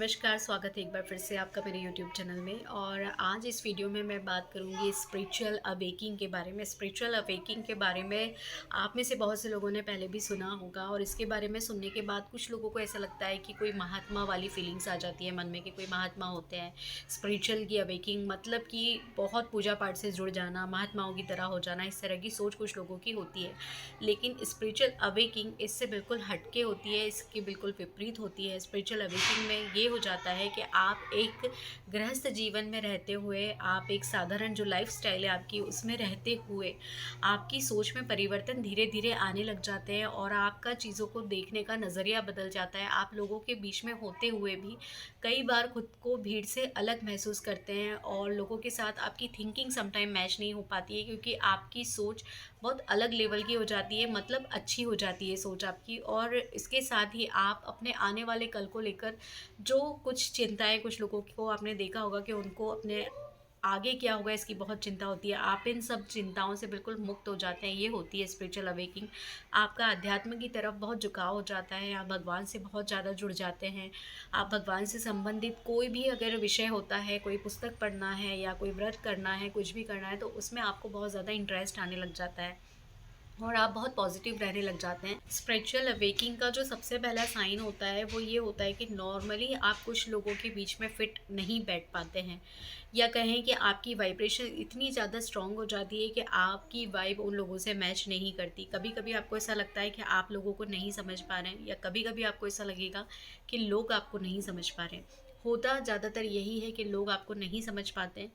नमस्कार, स्वागत है एक बार फिर से आपका मेरे यूट्यूब चैनल में। और आज इस वीडियो में मैं बात करूँगी स्पिरिचुअल अवेकिंग के बारे में। स्पिरिचुअल अवेकिंग के बारे में आप में से बहुत से लोगों ने पहले भी सुना होगा, और इसके बारे में सुनने के बाद कुछ लोगों को ऐसा लगता है कि कोई महात्मा वाली फीलिंग्स आ जाती है मन में कि कोई महात्मा होते हैं। स्पिरिचुअल की अवेकिंग मतलब कि बहुत पूजा पाठ से जुड़ जाना, महात्माओं की तरह हो जाना, इस तरह की सोच कुछ लोगों की होती है। लेकिन स्पिरिचुअल अवेकिंग इससे बिल्कुल हटके होती है, इसके बिल्कुल विपरीत होती है। स्पिरिचुअल अवेकिंग में ये हो जाता है कि आप एक गृहस्थ जीवन में रहते हुए, आप एक साधारण जो लाइफ स्टाइल है आपकी, उसमें रहते हुए आपकी सोच में परिवर्तन धीरे धीरे आने लग जाते हैं, और आपका चीज़ों को देखने का नज़रिया बदल जाता है। आप लोगों के बीच में होते हुए भी कई बार खुद को भीड़ से अलग महसूस करते हैं, और लोगों के साथ आपकी थिंकिंग समटाइम मैच नहीं हो पाती है, क्योंकि आपकी सोच बहुत अलग लेवल की हो जाती है, मतलब अच्छी हो जाती है सोच आपकी। और इसके साथ ही आप अपने आने वाले कल को लेकर जो कुछ चिंताएं, कुछ लोगों को आपने देखा होगा कि उनको अपने आगे क्या होगा इसकी बहुत चिंता होती है, आप इन सब चिंताओं से बिल्कुल मुक्त हो जाते हैं। ये होती है स्पिरिचुअल अवेकिंग। आपका अध्यात्म की तरफ बहुत झुकाव हो जाता है, आप भगवान से बहुत ज़्यादा जुड़ जाते हैं। आप भगवान से संबंधित कोई भी अगर विषय होता है, कोई पुस्तक पढ़ना है या कोई व्रत करना है, कुछ भी करना है, तो उसमें आपको बहुत ज़्यादा इंटरेस्ट आने लग जाता है और आप बहुत पॉजिटिव रहने लग जाते हैं। स्पिरिचुअल अवेकिंग का जो सबसे पहला साइन होता है वो ये होता है कि नॉर्मली आप कुछ लोगों के बीच में फिट नहीं बैठ पाते हैं, या कहें कि आपकी वाइब्रेशन इतनी ज़्यादा स्ट्रांग हो जाती है कि आपकी वाइब उन लोगों से मैच नहीं करती। कभी कभी आपको ऐसा लगता है कि आप लोगों को नहीं समझ पा रहे हैं, या कभी कभी आपको ऐसा लगेगा कि लोग आपको नहीं समझ पा रहे हैं। होता ज़्यादातर यही है कि लोग आपको नहीं समझ पाते हैं,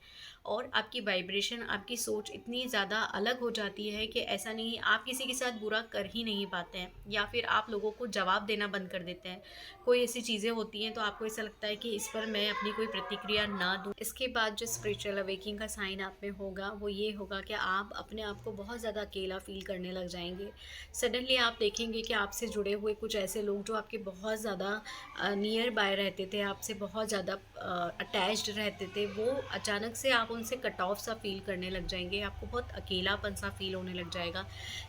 और आपकी वाइब्रेशन, आपकी सोच इतनी ज़्यादा अलग हो जाती है कि ऐसा नहीं, आप किसी के साथ बुरा कर ही नहीं पाते हैं, या फिर आप लोगों को जवाब देना बंद कर देते हैं। कोई ऐसी चीज़ें होती हैं तो आपको ऐसा लगता है कि इस पर मैं अपनी कोई प्रतिक्रिया ना दूँ। इसके बाद जो स्पिरिचुअल अवेकिंग का साइन आप में होगा वो ये होगा कि आप अपने आप को बहुत ज़्यादा अकेला फील करने लग जाएंगे। सडनली आप देखेंगे कि आपसे जुड़े हुए कुछ ऐसे लोग जो आपके बहुत ज़्यादा नियर बाय रहते थे, आपसे बहुत ज़्यादा अटैच्ड रहते थे, वो अचानक से आप उनसे कट ऑफ सा फील करने लग जाएंगे। आपको बहुत अकेलापन सा फील होने लग जाएगा।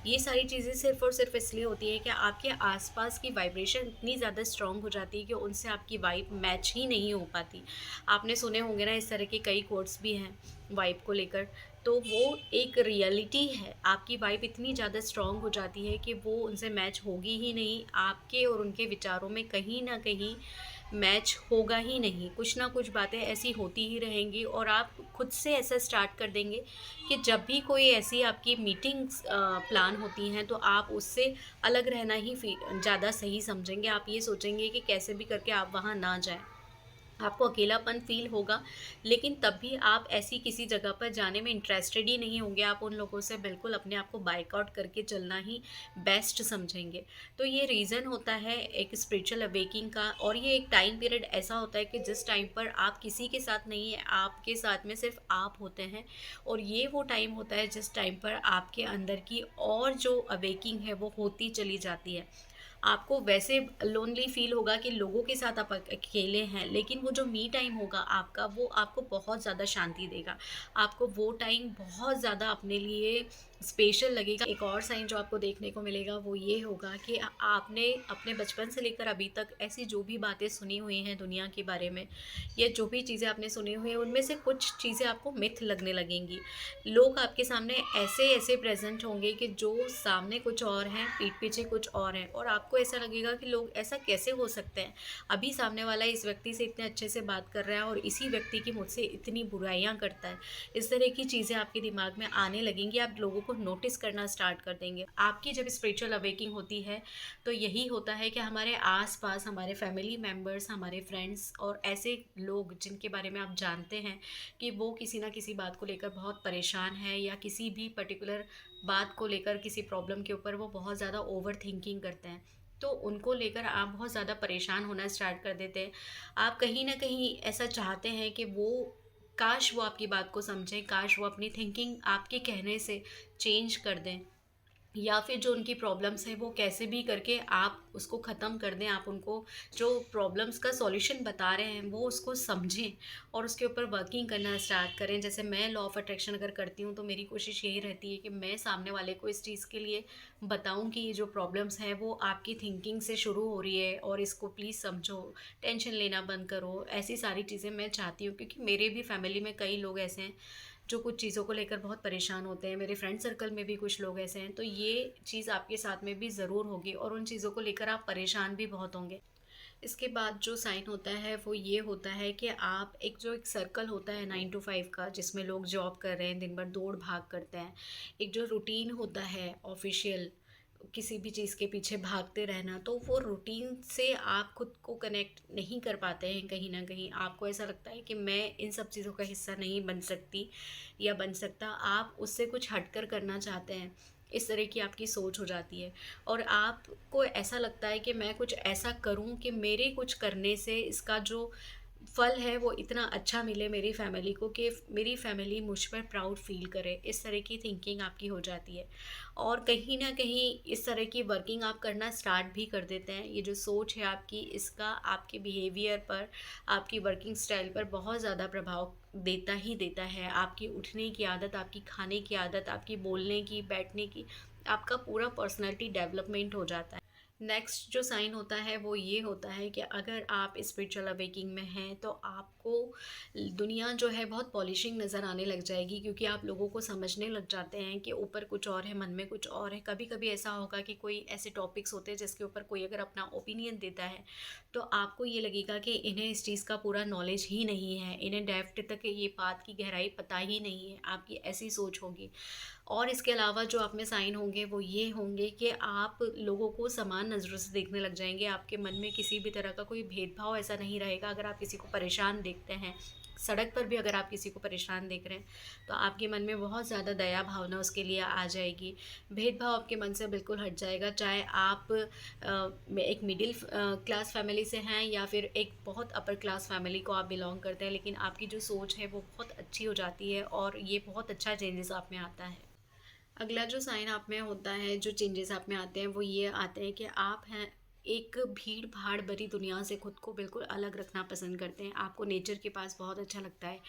ये सारी चीज़ें सिर्फ़ और सिर्फ इसलिए होती है कि आपके आसपास की वाइब्रेशन इतनी ज़्यादा स्ट्रॉन्ग हो जाती है कि उनसे आपकी वाइब मैच ही नहीं हो पाती। आपने सुने होंगे ना, इस तरह के कई कोट्स भी हैं वाइब को लेकर। तो वो एक रियलिटी है, आपकी वाइब इतनी ज़्यादा स्ट्रॉन्ग हो जाती है कि वो उनसे मैच होगी ही नहीं। आपके और उनके विचारों में कहीं ना कहीं मैच होगा ही नहीं, कुछ ना कुछ बातें ऐसी होती ही रहेंगी, और आप खुद से ऐसा स्टार्ट कर देंगे कि जब भी कोई ऐसी आपकी मीटिंग्स प्लान होती हैं तो आप उससे अलग रहना ही ज़्यादा सही समझेंगे। आप ये सोचेंगे कि कैसे भी करके आप वहाँ ना जाएं। आपको अकेलापन फ़ील होगा, लेकिन तब भी आप ऐसी किसी जगह पर जाने में इंटरेस्टेड ही नहीं होंगे। आप उन लोगों से बिल्कुल अपने आप को बायकॉट करके चलना ही बेस्ट समझेंगे। तो ये रीज़न होता है एक स्पिरिचुअल अवेकिंग का, और ये एक टाइम पीरियड ऐसा होता है कि जिस टाइम पर आप किसी के साथ नहीं है, आपके साथ में सिर्फ आप होते हैं। और ये वो टाइम होता है जिस टाइम पर आपके अंदर की और जो अवेकिंग है वो होती चली जाती है। आपको वैसे लोनली फील होगा कि लोगों के साथ आप अकेले हैं, लेकिन वो जो मी टाइम होगा आपका, वो आपको बहुत ज़्यादा शांति देगा। आपको वो टाइम बहुत ज़्यादा अपने लिए स्पेशल लगेगा। एक और साइन जो आपको देखने को मिलेगा वो ये होगा कि आपने अपने बचपन से लेकर अभी तक ऐसी जो भी बातें सुनी हुई हैं दुनिया के बारे में, या जो भी चीज़ें आपने सुनी हुई हैं, उनमें से कुछ चीज़ें आपको मिथ लगने लगेंगी। लोग आपके सामने ऐसे ऐसे प्रेजेंट होंगे कि जो सामने कुछ और हैं, पीठ पीछे कुछ और हैं, और आपको ऐसा लगेगा कि लोग ऐसा कैसे हो सकते हैं। अभी सामने वाला इस व्यक्ति से इतने अच्छे से बात कर रहा है और इसी व्यक्ति की मुझसे इतनी बुराइयां करता है। इस तरह की चीज़ें आपके दिमाग में आने लगेंगी, आप लोगों को नोटिस करना स्टार्ट कर देंगे। आपकी जब स्पिरिचुअल अवेकिंग होती है तो यही होता है कि हमारे आसपास हमारे फैमिली मेम्बर्स, हमारे फ्रेंड्स और ऐसे लोग जिनके बारे में आप जानते हैं कि वो किसी ना किसी बात को लेकर बहुत परेशान है, या किसी भी पर्टिकुलर बात को लेकर, किसी प्रॉब्लम के ऊपर वो बहुत ज़्यादा ओवर थिंकिंग करते हैं, तो उनको लेकर आप बहुत ज़्यादा परेशान होना स्टार्ट कर देते हैं। आप कहीं ना कहीं ऐसा चाहते हैं कि वो, काश वो आपकी बात को समझें, काश वो अपनी थिंकिंग आपके कहने से चेंज कर दें। या फिर जो उनकी प्रॉब्लम्स हैं वो कैसे भी करके आप उसको ख़त्म कर दें। आप उनको जो प्रॉब्लम्स का सॉल्यूशन बता रहे हैं वो उसको समझें और उसके ऊपर वर्किंग करना स्टार्ट करें। जैसे मैं लॉ ऑफ़ अट्रैक्शन अगर करती हूँ तो मेरी कोशिश यही रहती है कि मैं सामने वाले को इस चीज़ के लिए बताऊँ कि ये जो प्रॉब्लम्स हैं वो आपकी थिंकिंग से शुरू हो रही है और इसको प्लीज़ समझो, टेंशन लेना बंद करो। ऐसी सारी चीज़ें मैं चाहती हूँ, क्योंकि मेरे भी फैमिली में कई लोग ऐसे हैं जो कुछ चीज़ों को लेकर बहुत परेशान होते हैं। मेरे फ्रेंड सर्कल में भी कुछ लोग ऐसे हैं, तो ये चीज़ आपके साथ में भी ज़रूर होगी और उन चीज़ों को लेकर आप परेशान भी बहुत होंगे। इसके बाद जो साइन होता है वो ये होता है कि आप एक सर्कल होता है 9 टू 5 का, जिसमें लोग जॉब कर रहे हैं, दिन भर दौड़ भाग करते हैं। एक जो रूटीन होता है ऑफ़िशियल, किसी भी चीज़ के पीछे भागते रहना, तो वो रूटीन से आप खुद को कनेक्ट नहीं कर पाते हैं। कहीं न कहीं आपको ऐसा लगता है कि मैं इन सब चीज़ों का हिस्सा नहीं बन सकती या बन सकता। आप उससे कुछ हटकर करना चाहते हैं। इस तरह की आपकी सोच हो जाती है और आपको ऐसा लगता है कि मैं कुछ ऐसा करूं कि मेरे कुछ करने से इसका जो फल है वो इतना अच्छा मिले मेरी फैमिली को, कि मेरी फैमिली मुझ पर प्राउड फ़ील करे। इस तरह की थिंकिंग आपकी हो जाती है और कहीं न कहीं इस तरह की वर्किंग आप करना स्टार्ट भी कर देते हैं। ये जो सोच है आपकी, इसका आपके बिहेवियर पर, आपकी वर्किंग स्टाइल पर बहुत ज़्यादा प्रभाव देता ही देता है। आपकी उठने की आदत, आपकी खाने की आदत, आपकी बोलने की, बैठने की, आपका पूरा पर्सनैलिटी डेवलपमेंट हो जाता है। नेक्स्ट जो साइन होता है वो ये होता है कि अगर आप स्पिरिचुअल अवेकिंग में हैं तो आपको दुनिया जो है बहुत पॉलिशिंग नज़र आने लग जाएगी, क्योंकि आप लोगों को समझने लग जाते हैं कि ऊपर कुछ और है, मन में कुछ और है। कभी कभी ऐसा होगा कि कोई ऐसे टॉपिक्स होते हैं जिसके ऊपर कोई अगर अपना ओपिनियन देता है तो आपको ये लगेगा कि इन्हें इस चीज़ का पूरा नॉलेज ही नहीं है, इन्हें डेप्थ तक ये बात की गहराई पता ही नहीं है। आपकी ऐसी सोच होगी। और इसके अलावा जो आप में साइन होंगे वो ये होंगे कि आप लोगों को समान नज़रों से देखने लग जाएंगे। आपके मन में किसी भी तरह का कोई भेदभाव ऐसा नहीं रहेगा। अगर आप किसी को परेशान देखते हैं, सड़क पर भी अगर आप किसी को परेशान देख रहे हैं, तो आपके मन में बहुत ज़्यादा दया भावना उसके लिए आ जाएगी। भेदभाव आपके मन से बिल्कुल हट जाएगा। चाहे आप एक मिडिल क्लास फैमिली से हैं या फिर एक बहुत अपर क्लास फैमिली को आप बिलोंग करते हैं, लेकिन आपकी जो सोच है वो बहुत अच्छी हो जाती है और ये बहुत अच्छा चेंजेस आप में आता है। अगला जो साइन आप में होता है, जो चेंजेस आप में आते हैं वो ये आते हैं कि आप हैं एक भीड़ भाड़ भरी दुनिया से खुद को बिल्कुल अलग रखना पसंद करते हैं। आपको नेचर के पास बहुत अच्छा लगता है।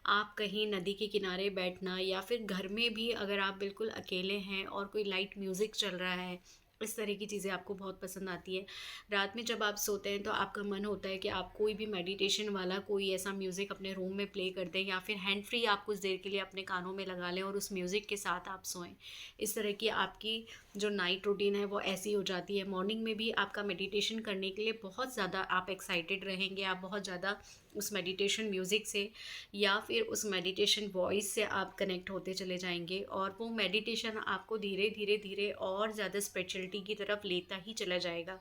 आप कहीं नदी के किनारे बैठना या फिर घर में भी अगर आप बिल्कुल अकेले हैं और कोई लाइट म्यूज़िक चल रहा है, इस तरह की चीज़ें आपको बहुत पसंद आती है। रात में जब आप सोते हैं तो आपका मन होता है कि आप कोई भी मेडिटेशन वाला कोई ऐसा म्यूज़िक अपने रूम में प्ले कर दें या फिर हैंड फ्री आप कुछ देर के लिए अपने कानों में लगा लें और उस म्यूज़िक के साथ आप सोएं। इस तरह की आपकी जो नाइट रूटीन है वो ऐसी हो जाती है। मॉर्निंग में भी आपका मेडिटेशन करने के लिए बहुत ज़्यादा आप एक्साइटेड रहेंगे। आप बहुत ज़्यादा उस मेडिटेशन म्यूज़िक से या फिर उस मेडिटेशन वॉइस से आप कनेक्ट होते चले जाएंगे और वो मेडिटेशन आपको धीरे धीरे धीरे और ज़्यादा स्पिरिचुअलिटी की तरफ लेता ही चला जाएगा।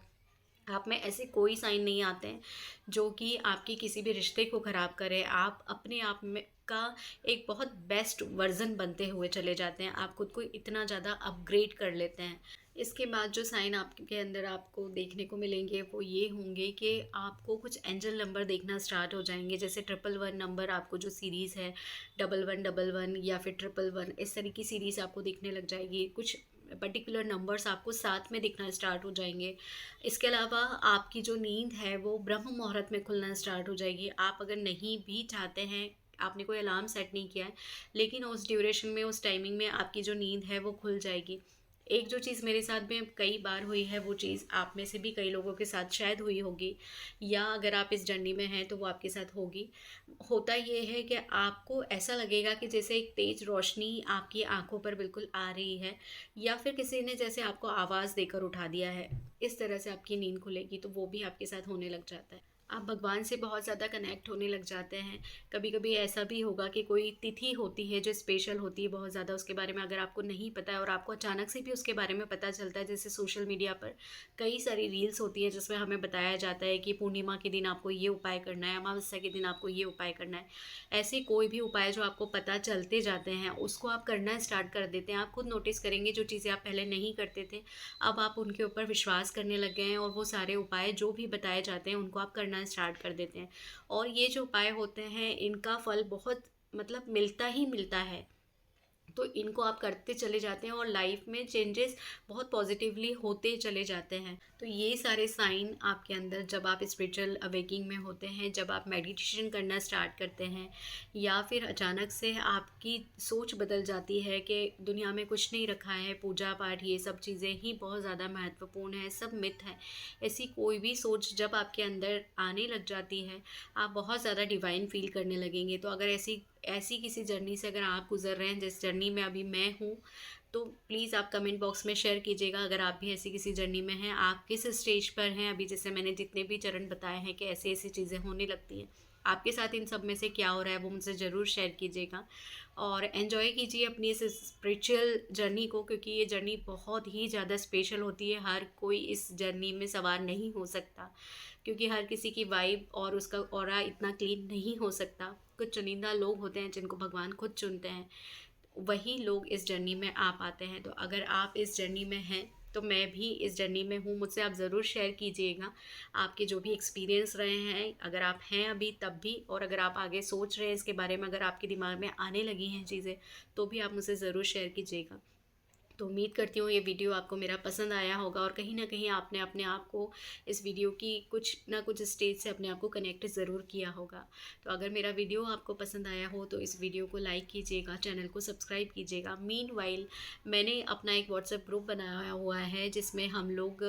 आप में ऐसे कोई साइन नहीं आते हैं जो कि आपके किसी भी रिश्ते को ख़राब करे। आप अपने आप में का एक बहुत बेस्ट वर्ज़न बनते हुए चले जाते हैं। आप खुद को इतना ज़्यादा अपग्रेड कर लेते हैं। इसके बाद जो साइन आपके अंदर आपको देखने को मिलेंगे वो ये होंगे कि आपको कुछ एंजल नंबर देखना स्टार्ट हो जाएंगे। जैसे 111 नंबर, आपको जो सीरीज़ है 1111 या फिर 111, इस तरह की सीरीज़ आपको दिखने लग जाएगी। कुछ पर्टिकुलर नंबर्स आपको साथ में दिखना स्टार्ट हो जाएंगे। इसके अलावा आपकी जो नींद है वो ब्रह्म मुहूर्त में खुलना स्टार्ट हो जाएगी। आप अगर नहीं भी चाहते हैं, आपने कोई अलार्म सेट नहीं किया है, लेकिन उस ड्यूरेशन में, उस टाइमिंग में आपकी जो नींद है वो खुल जाएगी। एक जो चीज़ मेरे साथ में कई बार हुई है वो चीज़ आप में से भी कई लोगों के साथ शायद हुई होगी, या अगर आप इस जर्नी में हैं तो वो आपके साथ होगी। होता ये है कि आपको ऐसा लगेगा कि जैसे एक तेज़ रोशनी आपकी आंखों पर बिल्कुल आ रही है, या फिर किसी ने जैसे आपको आवाज़ देकर उठा दिया है। इस तरह से आपकी नींद खुलेगी, तो वो भी आपके साथ होने लग जाता है। आप भगवान से बहुत ज़्यादा कनेक्ट होने लग जाते हैं। कभी कभी ऐसा भी होगा कि कोई तिथि होती है जो स्पेशल होती है बहुत ज़्यादा, उसके बारे में अगर आपको नहीं पता है और आपको अचानक से भी उसके बारे में पता चलता है, जैसे सोशल मीडिया पर कई सारी रील्स होती है जिसमें हमें बताया जाता है कि पूर्णिमा के दिन आपको ये उपाय करना है, अमावस्या के दिन आपको ये उपाय करना है। ऐसे कोई भी उपाय जो आपको पता चलते जाते हैं उसको आप करना स्टार्ट कर देते हैं। आप खुद नोटिस करेंगे जो चीज़ें आप पहले नहीं करते थे, अब आप उनके ऊपर विश्वास करने लग गए हैं और वो सारे उपाय जो भी बताए जाते हैं उनको आप करना स्टार्ट कर देते हैं। और ये जो उपाय होते हैं इनका फल बहुत मतलब मिलता ही मिलता है। तो इनको आप करते चले जाते हैं और लाइफ में चेंजेस बहुत पॉजिटिवली होते चले जाते हैं। तो ये सारे साइन आपके अंदर जब आप स्पिरिचुअल अवेकिंग में होते हैं, जब आप मेडिटेशन करना स्टार्ट करते हैं, या फिर अचानक से आपकी सोच बदल जाती है कि दुनिया में कुछ नहीं रखा है, पूजा पाठ ये सब चीज़ें ही बहुत ज़्यादा महत्वपूर्ण है, सब मिथ है, ऐसी कोई भी सोच जब आपके अंदर आने लग जाती है, आप बहुत ज़्यादा डिवाइन फील करने लगेंगे। तो अगर ऐसी ऐसी किसी जर्नी से अगर आप गुजर रहे हैं जिस जर्नी में अभी मैं हूँ, तो प्लीज़ आप कमेंट बॉक्स में शेयर कीजिएगा। अगर आप भी ऐसी किसी जर्नी में हैं, आप किस स्टेज पर हैं अभी, जैसे मैंने जितने भी चरण बताए हैं कि ऐसी ऐसी चीज़ें होने लगती हैं, आपके साथ इन सब में से क्या हो रहा है वो मुझसे ज़रूर शेयर कीजिएगा। और एन्जॉय कीजिए अपनी इस स्पिरिचुअल जर्नी को, क्योंकि ये जर्नी बहुत ही ज़्यादा स्पेशल होती है। हर कोई इस जर्नी में सवार नहीं हो सकता, क्योंकि हर किसी की वाइब और उसका ऑरा इतना क्लीन नहीं हो सकता। कुछ चुनिंदा लोग होते हैं जिनको भगवान खुद चुनते हैं, वही लोग इस जर्नी में आ पाते हैं। तो अगर आप इस जर्नी में हैं, तो मैं भी इस जर्नी में हूँ, मुझसे आप ज़रूर शेयर कीजिएगा आपके जो भी एक्सपीरियंस रहे हैं, अगर आप हैं अभी तब भी, और अगर आप आगे सोच रहे हैं इसके बारे में, अगर आपके दिमाग में आने लगी हैं चीज़ें, तो भी आप मुझसे ज़रूर शेयर कीजिएगा। तो उम्मीद करती हूँ ये वीडियो आपको मेरा पसंद आया होगा, और कहीं ना कहीं आपने अपने आप को इस वीडियो की कुछ ना कुछ स्टेज से अपने आप को कनेक्ट ज़रूर किया होगा। तो अगर मेरा वीडियो आपको पसंद आया हो तो इस वीडियो को लाइक कीजिएगा, चैनल को सब्सक्राइब कीजिएगा। मीनवाइल मैंने अपना एक व्हाट्सएप ग्रुप बनाया हुआ है जिसमें हम लोग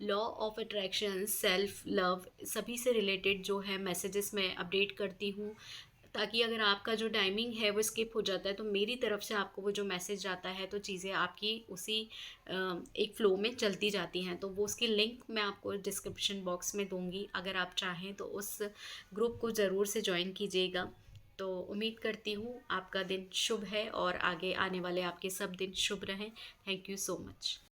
law of attraction, self love, सभी से रिलेटेड जो है मैसेजेस मैं अपडेट करती हूँ, ताकि अगर आपका जो टाइमिंग है वो स्किप हो जाता है तो मेरी तरफ से आपको वो जो मैसेज आता है तो चीज़ें आपकी उसी एक फ़्लो में चलती जाती हैं। तो वो उसकी लिंक मैं आपको डिस्क्रिप्शन बॉक्स में दूंगी, अगर आप चाहें तो उस ग्रुप को ज़रूर से ज्वाइन कीजिएगा। तो उम्मीद करती हूँ आपका दिन शुभ है और आगे आने वाले आपके सब दिन शुभ रहें। Thank you so much.